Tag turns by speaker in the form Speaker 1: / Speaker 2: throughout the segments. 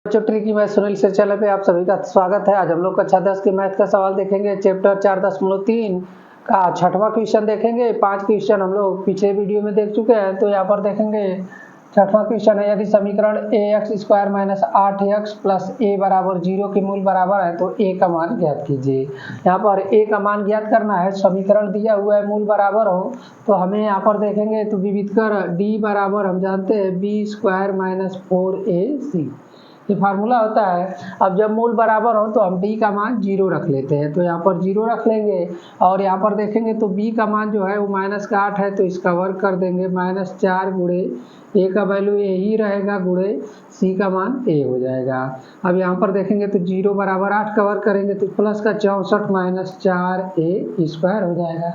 Speaker 1: बच्चों tricky math Sunil से channel पे आप सभी का स्वागत है। आज हम लोग कक्षा 10 के मैथ का सवाल देखेंगे। चैप्टर 4.3 का छठवां क्वेश्चन देखेंगे। 5 क्वेश्चन हम लोग पिछले वीडियो में देख चुके हैं, तो यहाँ पर देखेंगे छठवां क्वेश्चन है, यदि समीकरण ax² - 8x प्लस a बराबर 0 के मूल बराबर है तो a का मान ज्ञात कीजिए। यहाँ पर a का मान ज्ञात करना है। समीकरण दिया हुआ है, मूल बराबर हो तो हमें यहाँ पर देखेंगे तो विविध कर d बराबर हम जानते हैं b² - 4ac ये फार्मूला होता है। अब जब मूल बराबर हो तो हम d का मान 0 रख लेते हैं, तो यहाँ पर 0 रख लेंगे और यहाँ पर देखेंगे तो b का मान जो है वो -8 है, तो इसका वर्ग कर देंगे। -4 गुणे a का वैल्यू a ही रहेगा गुणे c का मान a हो जाएगा। अब यहाँ पर देखेंगे तो 0 बराबर 8 का वर्ग करेंगे तो प्लस का 64 - 4a² हो जाएगा।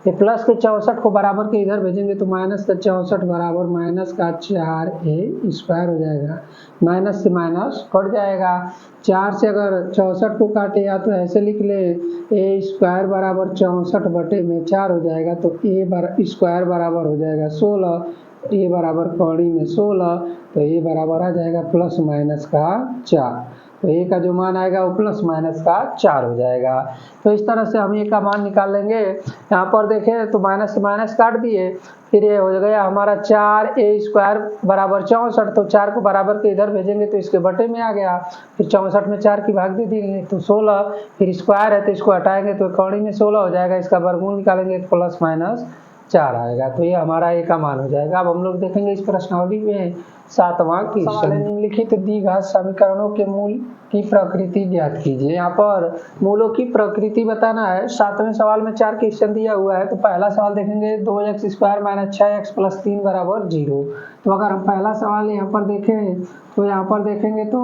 Speaker 1: ये प्लस के 64 को बराबर के इधर भेजेंगे तो माइनस का 64 बराबर माइनस का 4a² हो जाएगा। माइनस से माइनस कट जाएगा। 4 से अगर 64 को काटे या तो ऐसे लिख ले a² बराबर 64/4 हो जाएगा, तो a² बराबर हो जाएगा 16। a बराबर कौड़ी में 16, तो a बराबर आ जाएगा प्लस माइनस का 4। तो a का जो मान आएगा वो प्लस माइनस का 4 हो जाएगा। तो इस तरह से हम a का मान निकाल लेंगे। यहाँ पर देखें तो माइनस से माइनस काट दिए, फिर ये हो गया हमारा 4a² बराबर 64, तो 4 को बराबर के इधर भेजेंगे तो इसके बटे में आ गया। फिर 64 में 4 की भाग दे देंगे तो 16, फिर स्क्वायर है तो इसको हटाएंगे तो कौड़ी में 16 हो जाएगा। इसका वर्गमूल निकालेंगे तो प्लस माइनस 4 आएगा, तो ये हमारा a का मान हो जाएगा। अब हम लोग देखेंगे इस प्रश्नावली में 7वां क्वेश्चन। निम्नलिखित द्विघात समीकरणों के मूल की प्रकृति ज्ञात कीजिए। यहाँ पर मूलों की प्रकृति बताना है। 7वें सवाल में 4 क्वेश्चन दिया हुआ है, तो पहला सवाल देखेंगे 2x² - 6x + 3 बराबर 0। तो अगर हम पहला सवाल यहाँ पर देखें तो यहाँ पर देखेंगे तो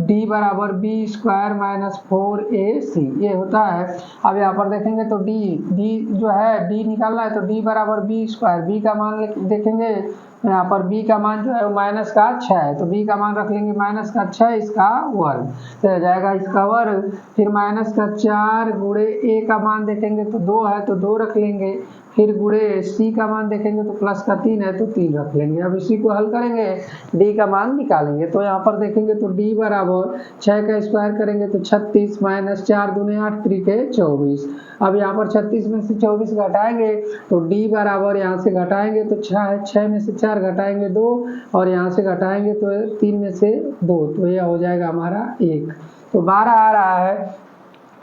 Speaker 1: d बराबर b² - 4ac ये होता है। अब यहाँ पर देखेंगे तो d जो है d निकालना है, तो d बराबर b², b का मान देखेंगे यहाँ पर b का मान जो है वो -6 है, तो b का मान रख लेंगे -6, इसका वर्ग तो हो जाएगा इसका वर्ग। फिर -4 गुणे a का मान देखेंगे तो 2 है, तो 2 रख लेंगे। फिर गुणे c का मान देखेंगे तो प्लस का 3 है, तो 3 रख लेंगे। अब इसी को हल करेंगे, d का मान निकालेंगे। तो यहाँ पर देखेंगे तो d बराबर 6 का स्क्वायर करेंगे तो 36 - 4 दूने 8 त्रिके 24। अब यहाँ पर 36 में से 24 घटाएंगे तो d बराबर यहाँ से घटाएंगे तो 6 में से 4 घटाएंगे 2 और यहाँ से घटाएंगे तो 3 में से 2, तो यह हो जाएगा हमारा 1, तो 12 आ रहा है।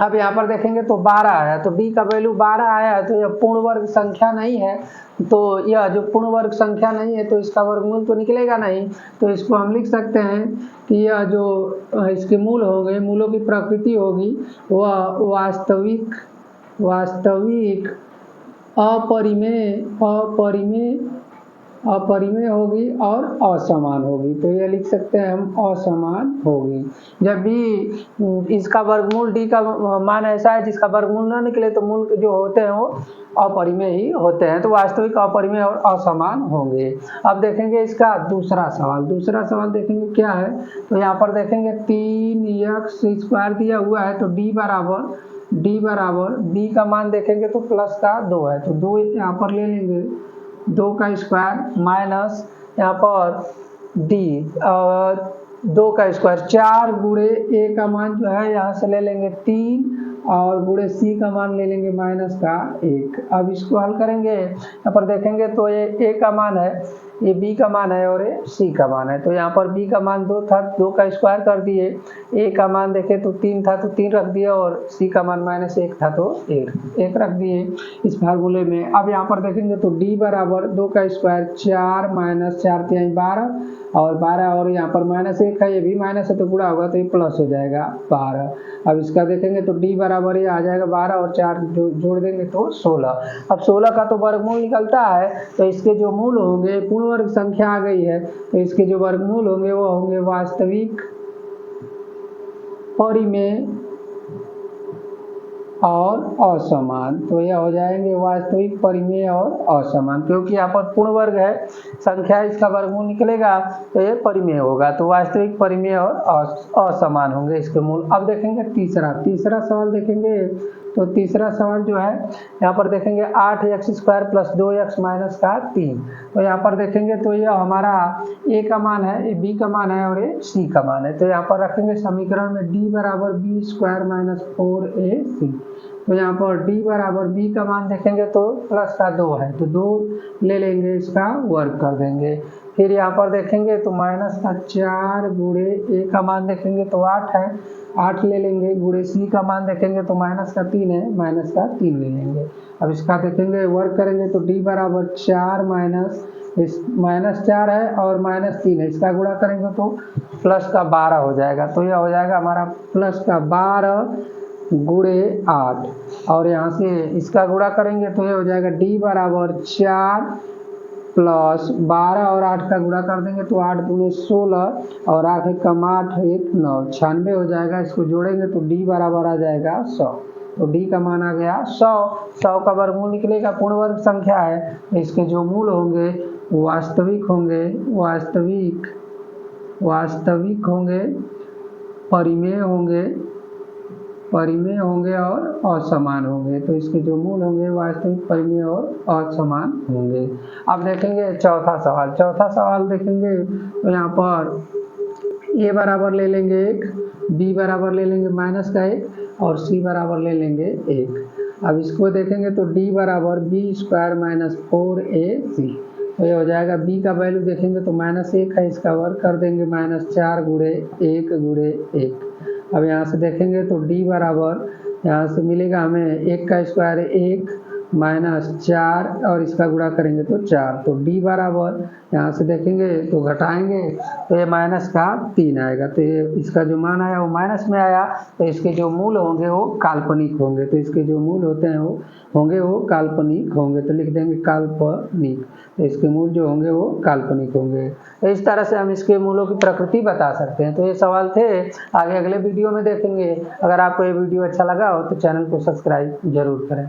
Speaker 1: अब यहाँ पर देखेंगे तो 12 आया, तो d का वैल्यू 12 आया है, तो यह पूर्ण वर्ग संख्या नहीं है। तो यह जो पूर्ण वर्ग संख्या नहीं है तो इसका वर्गमूल तो निकलेगा नहीं, तो इसको हम लिख सकते हैं कि यह जो इसके मूल होंगे, मूलों की प्रकृति होगी वह वास्तविक अपरिमेय होगी और असमान होगी। तो ये लिख सकते हैं हम असमान होगी। जब भी इसका वर्गमूल d का मान ऐसा है जिसका वर्गमूल ना निकले तो मूल जो होते हैं वो अपरिमेय ही होते हैं, तो वास्तविक अपरिमेय और असमान होंगे। अब देखेंगे इसका दूसरा सवाल देखेंगे क्या है। तो यहाँ पर देखेंगे 3x² दिया हुआ है, तो d बराबर b का मान देखेंगे तो प्लस का 2 है, तो 2 यहाँ पर ले लेंगे, 2 का स्क्वायर माइनस यहाँ पर d 2 का स्क्वायर 4 गुणे a का मान जो है यहाँ से ले लेंगे 3 और गुणे c का मान ले लेंगे -1। अब इसको हल करेंगे, यहाँ पर देखेंगे तो ये a का मान है, ये b का मान है और ये c का मान है। तो यहाँ पर b का मान 2 था, 2 का स्क्वायर कर दिए। a का मान देखे तो 3 था, तो 3 रख दिया और c का मान -1 था, तो 1 रख दिए इस फार्मूले में। अब यहाँ पर देखेंगे तो d बराबर 2 का स्क्वायर 4 - 4 × 12 और 12 और यहाँ पर -1 है, ये भी माइनस है तो गुणा होगा तो ये प्लस हो जाएगा 12। अब इसका देखेंगे तो d बराबर ये आ जाएगा 12 और 4 जोड़ देंगे तो 16। अब 16 का तो वर्गमूल निकलता है, तो इसके जो मूल होंगे, पूर्ण वर्ग संख्या आ गई है, तो इसके जो वर्गमूल होंगे वो होंगे वास्तविक परिमेय और असमान। तो यह हो जाएंगे वास्तविक परिमेय और असमान, क्योंकि यहाँ पर पूर्ण वर्ग है संख्या, इसका वर्गमूल निकलेगा तो ये परिमेय होगा, तो वास्तविक परिमेय और असमान होंगे इसके मूल। अब देखेंगे तीसरा सवाल देखेंगे तो तीसरा सवाल जो है यहाँ पर देखेंगे 8x² + 2x - का 3। तो यहाँ पर देखेंगे तो ये हमारा a का मान है, ये b का मान है और ये c का मान है। तो यहाँ पर रखेंगे समीकरण में d बराबर b² - 4ac। तो यहाँ पर d बराबर b का मान देखेंगे तो प्लस का 2 है, तो 2 ले लेंगे, इसका वर्ग कर देंगे। फिर यहाँ पर देखेंगे तो माइनस का 4 गुणे a का मान देखेंगे तो 8 है, 8 ले लेंगे, गुणे c का मान देखेंगे तो माइनस का 3 है, माइनस का 3 ले लेंगे। अब इसका देखेंगे वर्ग करेंगे तो d बराबर 4 -4 है और -3 है, इसका गुणा करेंगे तो प्लस का 12 हो जाएगा। तो यह हो जाएगा हमारा प्लस का 12 गुणे 8 और यहाँ से इसका गुणा करेंगे तो ये हो जाएगा d बराबर 4 + 12 और 8 का गुणा कर देंगे तो 8 दूने 16 और 8 कम 8 1 9 96 हो जाएगा। इसको जोड़ेंगे तो d बराबर आ जाएगा 100। तो d का मान आ गया 100। 100 का वर्गमूल निकलेगा, पूर्ण वर्ग संख्या है, इसके जो मूल होंगे वो वास्तविक होंगे, परिमेय होंगे और असमान होंगे। तो इसके जो मूल होंगे वास्तविक, परिमेय और असमान होंगे। अब देखेंगे चौथा सवाल देखेंगे तो यहाँ पर a बराबर ले लेंगे 1, b बराबर ले लेंगे -1 और c बराबर ले लेंगे 1। अब इसको देखेंगे तो d बराबर b² - 4ac। तो ये हो जाएगा, b का वैल्यू देखेंगे तो -1 है, इसका वर्ग कर देंगे, -4 गुणे 1 गुणे 1। अब यहाँ से देखेंगे तो d बराबर यहाँ से मिलेगा हमें 1 का स्क्वायर 1 -4 और इसका गुणा करेंगे तो 4। तो d बराबर यहाँ से देखेंगे तो घटाएंगे तो ये -3 आएगा। तो ये इसका जो मान आया वो माइनस में आया, तो इसके जो मूल होंगे वो काल्पनिक होंगे। तो इसके जो मूल होते हैं वो काल्पनिक होंगे। तो लिख देंगे काल्पनिक। तो इसके मूल जो होंगे वो काल्पनिक होंगे। तो इस तरह से हम इसके मूलों की प्रकृति बता सकते हैं। तो ये सवाल थे, आगे अगले वीडियो में देखेंगे। अगर आपको ये वीडियो अच्छा लगा हो तो चैनल को सब्सक्राइब जरूर करें।